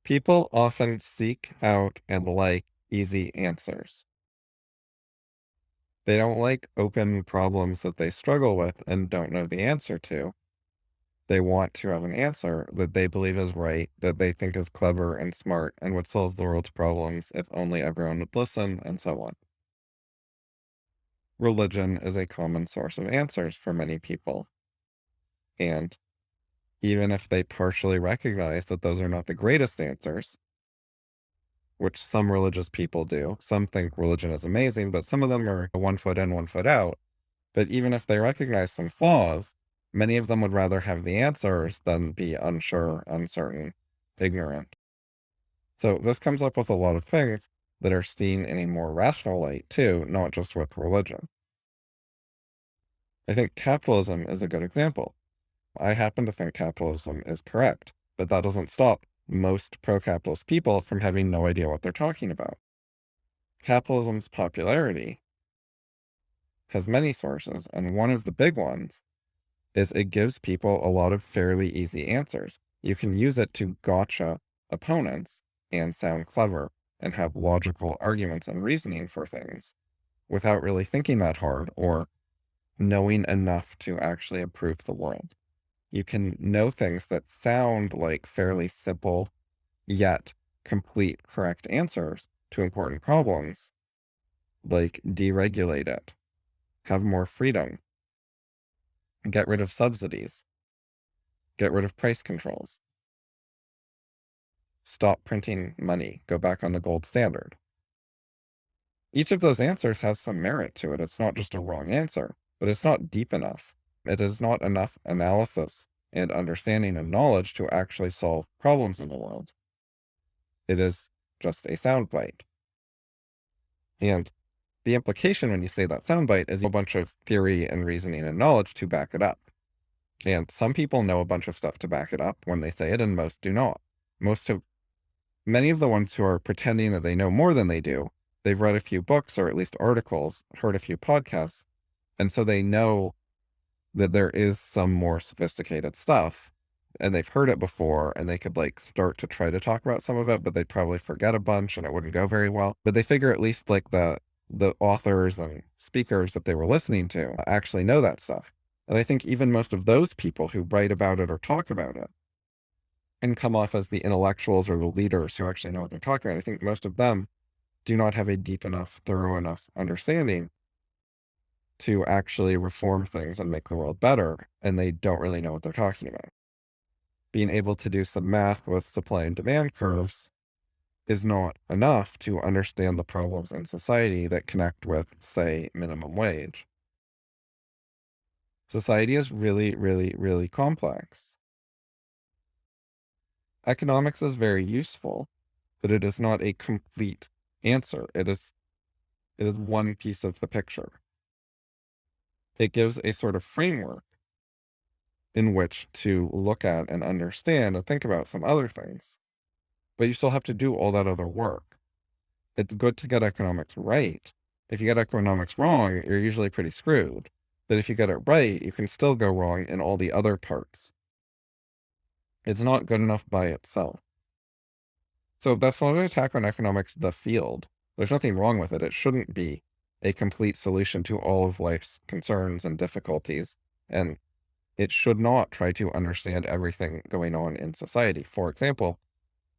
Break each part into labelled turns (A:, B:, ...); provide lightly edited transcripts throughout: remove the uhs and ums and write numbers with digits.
A: People often seek out and like easy answers. They don't like open problems that they struggle with and don't know the answer to. They want to have an answer that they believe is right, that they think is clever and smart and would solve the world's problems if only everyone would listen, and so on. Religion is a common source of answers for many people. And even if they partially recognize that those are not the greatest answers, which some religious people do. Some think religion is amazing, but some of them are one foot in, one foot out. But even if they recognize some flaws, many of them would rather have the answers than be unsure, uncertain, ignorant. So this comes up with a lot of things that are seen in a more rational light too, not just with religion. I think capitalism is a good example. I happen to think capitalism is correct, but that doesn't stop most pro-capitalist people from having no idea what they're talking about. Capitalism's popularity has many sources, and one of the big ones is it gives people a lot of fairly easy answers. You can use it to gotcha opponents and sound clever and have logical arguments and reasoning for things without really thinking that hard or knowing enough to actually improve the world. You can know things that sound like fairly simple yet complete correct answers to important problems, like deregulate it, have more freedom, get rid of subsidies, get rid of price controls, stop printing money, go back on the gold standard. Each of those answers has some merit to it. It's not just a wrong answer, but it's not deep enough. It is not enough analysis and understanding and knowledge to actually solve problems in the world. It is just a soundbite. And the implication when you say that soundbite is a bunch of theory and reasoning and knowledge to back it up. And some people know a bunch of stuff to back it up when they say it, and most do not. Many of the ones who are pretending that they know more than they do, they've read a few books or at least articles, heard a few podcasts, and so they know that there is some more sophisticated stuff, and they've heard it before, and they could like start to try to talk about some of it, but they'd probably forget a bunch and it wouldn't go very well. But they figure at least like the authors and speakers that they were listening to actually know that stuff. And I think even most of those people who write about it or talk about it and come off as the intellectuals or the leaders who actually know what they're talking about, I think most of them do not have a deep enough, thorough enough understanding to actually reform things and make the world better, and they don't really know what they're talking about. Being able to do some math with supply and demand curves is not enough to understand the problems in society that connect with, say, minimum wage. Society is really, really, really complex. Economics is very useful, but it is not a complete answer. It is one piece of the picture. It gives a sort of framework in which to look at and understand and think about some other things. But you still have to do all that other work. It's good to get economics right. If you get economics wrong, you're usually pretty screwed. But if you get it right, you can still go wrong in all the other parts. It's not good enough by itself. So that's not an attack on economics, the field. There's nothing wrong with it. It shouldn't be a complete solution to all of life's concerns and difficulties. And it should not try to understand everything going on in society. For example,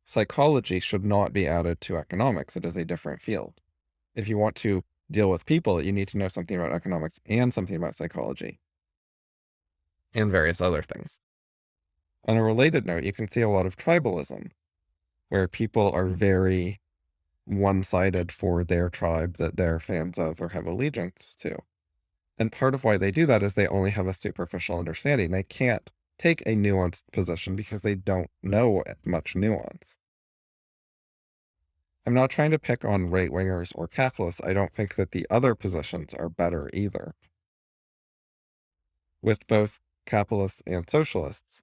A: psychology should not be added to economics. It is a different field. If you want to deal with people, you need to know something about economics and something about psychology and various other things. On a related note, you can see a lot of tribalism where people are very one-sided for their tribe that they're fans of or have allegiance to. And part of why they do that is they only have a superficial understanding. They can't take a nuanced position because they don't know much nuance. I'm not trying to pick on right-wingers or capitalists. I don't think that the other positions are better either. With both capitalists and socialists,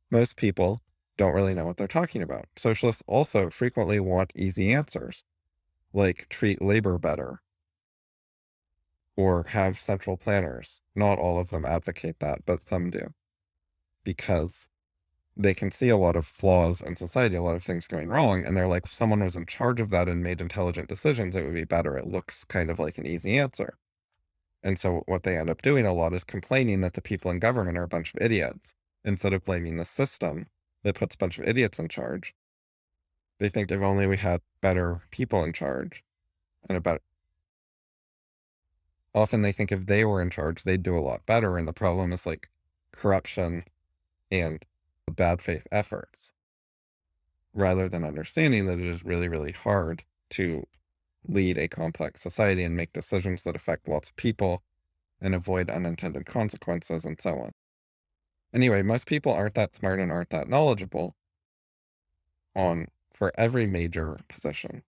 A: most people don't really know what they're talking about. Socialists also frequently want easy answers, like treat labor better or have central planners. Not all of them advocate that, but some do, because they can see a lot of flaws in society, a lot of things going wrong, and they're like, if someone was in charge of that and made intelligent decisions, it would be better. It looks kind of like an easy answer. And so what they end up doing a lot is complaining that the people in government are a bunch of idiots. Instead of blaming the system that puts a bunch of idiots in charge, they think if only we had better people in charge and about often they think if they were in charge, they'd do a lot better. And the problem is like corruption and bad faith efforts, rather than understanding that it is really, really hard to lead a complex society and make decisions that affect lots of people and avoid unintended consequences and so on. Anyway, most people aren't that smart and aren't that knowledgeable on for every major position.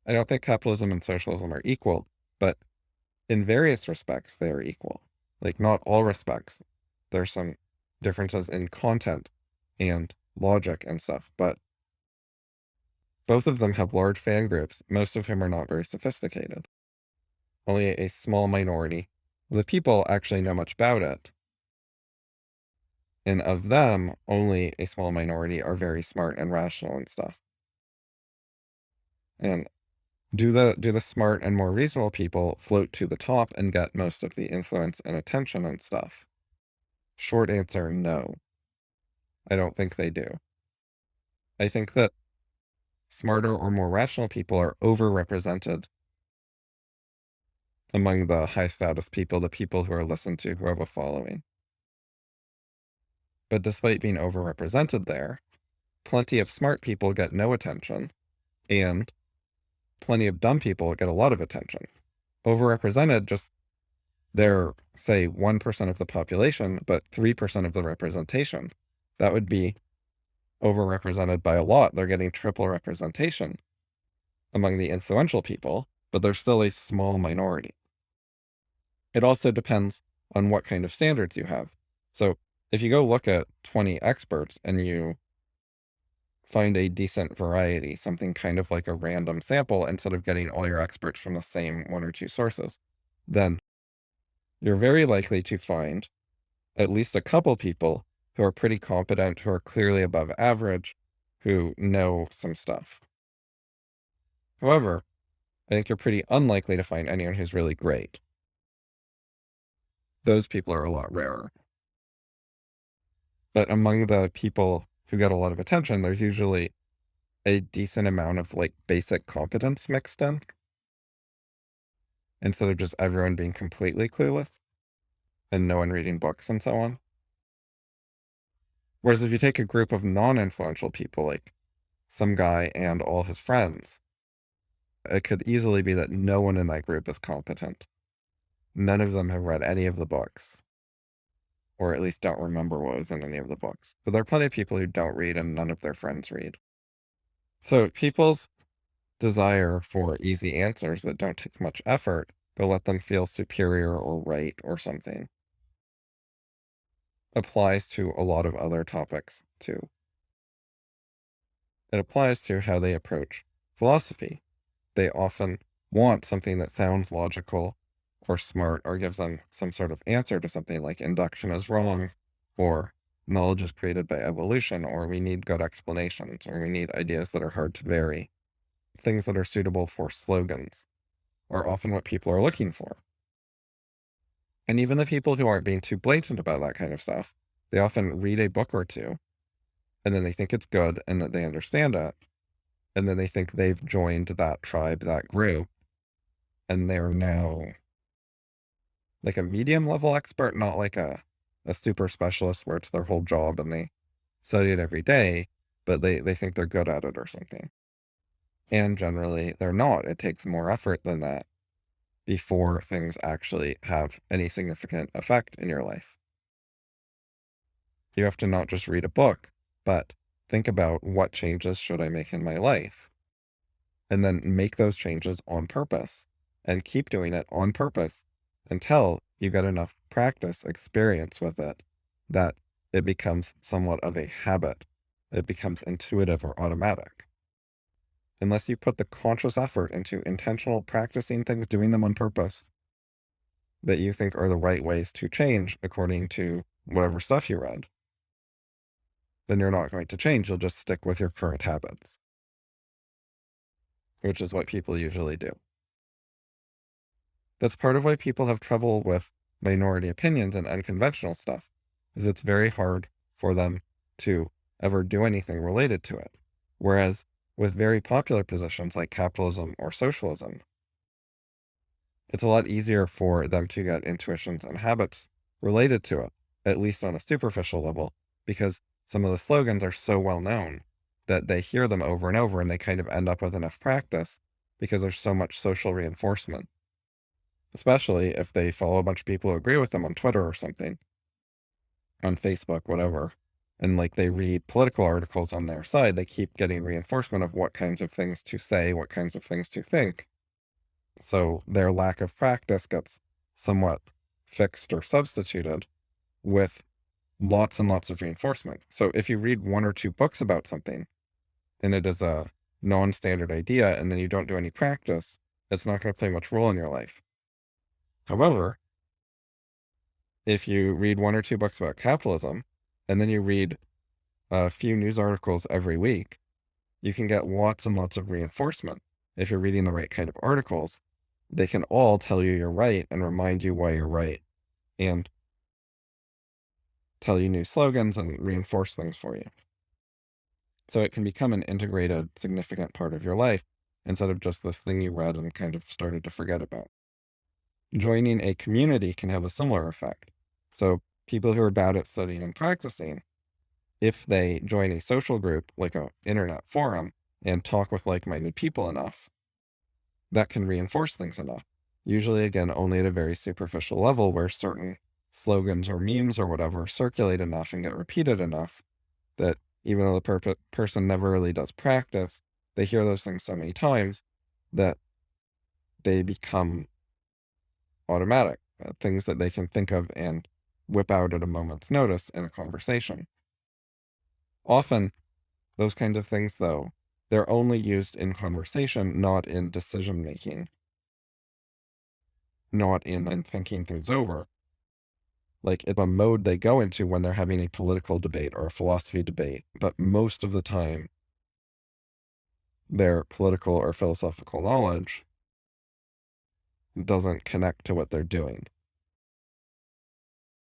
A: I don't think capitalism and socialism are equal, but in various respects, they are equal. Like, not all respects. There's some differences in content and logic and stuff, but both of them have large fan groups, most of whom are not very sophisticated. Only a small minority of the people actually know much about it. And of them, only a small minority are very smart and rational and stuff. And do the smart and more reasonable people float to the top and get most of the influence and attention and stuff? Short answer, no. I don't think they do. I think that smarter or more rational people are overrepresented among the high status people, the people who are listened to, who have a following. But despite being overrepresented there, plenty of smart people get no attention, and plenty of dumb people get a lot of attention. Overrepresented, just they're, say, 1% of the population, but 3% of the representation. That would be overrepresented by a lot. They're getting triple representation among the influential people, but they're still a small minority. It also depends on what kind of standards you have. So if you go look at 20 experts and you find a decent variety, something kind of like a random sample, instead of getting all your experts from the same one or two sources, then you're very likely to find at least a couple people who are pretty competent, who are clearly above average, who know some stuff. However, I think you're pretty unlikely to find anyone who's really great. Those people are a lot rarer. But among the people who get a lot of attention, there's usually a decent amount of like basic competence mixed in, instead of just everyone being completely clueless and no one reading books and so on. Whereas if you take a group of non-influential people, like some guy and all his friends, it could easily be that no one in that group is competent. None of them have read any of the books, or at least don't remember what was in any of the books. But there are plenty of people who don't read and none of their friends read. So people's desire for easy answers that don't take much effort, but let them feel superior or right or something, applies to a lot of other topics too. It applies to how they approach philosophy. They often want something that sounds logical or smart or gives them some sort of answer to something like induction is wrong, or knowledge is created by evolution, or we need good explanations, or we need ideas that are hard to vary. Things that are suitable for slogans are often what people are looking for. And even the people who aren't being too blatant about that kind of stuff, they often read a book or two, and then they think it's good and that they understand it, and then they think they've joined that tribe, that group, and they're now like a medium level expert, not like a super specialist where it's their whole job and they study it every day, but they think they're good at it or something. And generally, they're not. It takes more effort than that before things actually have any significant effect in your life. You have to not just read a book, but think about what changes should I make in my life, and then make those changes on purpose and keep doing it on purpose until you get enough practice, experience with it, that it becomes somewhat of a habit. It becomes intuitive or automatic. Unless you put the conscious effort into intentional practicing things, doing them on purpose, that you think are the right ways to change according to whatever stuff you read, then you're not going to change. You'll just stick with your current habits, which is what people usually do. That's part of why people have trouble with minority opinions and unconventional stuff, is it's very hard for them to ever do anything related to it. Whereas with very popular positions like capitalism or socialism, it's a lot easier for them to get intuitions and habits related to it, at least on a superficial level, because some of the slogans are so well known that they hear them over and over and they kind of end up with enough practice because there's so much social reinforcement, especially if they follow a bunch of people who agree with them on Twitter or something, on Facebook, whatever. And like they read political articles on their side, they keep getting reinforcement of what kinds of things to say, what kinds of things to think. So their lack of practice gets somewhat fixed or substituted with lots and lots of reinforcement. So if you read one or two books about something and it is a non-standard idea and then you don't do any practice, it's not going to play much role in your life. However, if you read one or two books about capitalism and then you read a few news articles every week, you can get lots and lots of reinforcement. If you're reading the right kind of articles, they can all tell you you're right and remind you why you're right and tell you new slogans and reinforce things for you. So it can become an integrated, significant part of your life instead of just this thing you read and kind of started to forget about. Joining a community can have a similar effect. So people who are bad at studying and practicing, if they join a social group like an internet forum and talk with like-minded people enough, that can reinforce things enough. Usually, again, only at a very superficial level where certain slogans or memes or whatever circulate enough and get repeated enough that even though the person never really does practice, they hear those things so many times that they become automatic, things that they can think of and whip out at a moment's notice in a conversation. Often, those kinds of things, though, they're only used in conversation, not in decision making, not in thinking things over. Like it's a mode they go into when they're having a political debate or a philosophy debate, but most of the time, their political or philosophical knowledge doesn't connect to what they're doing.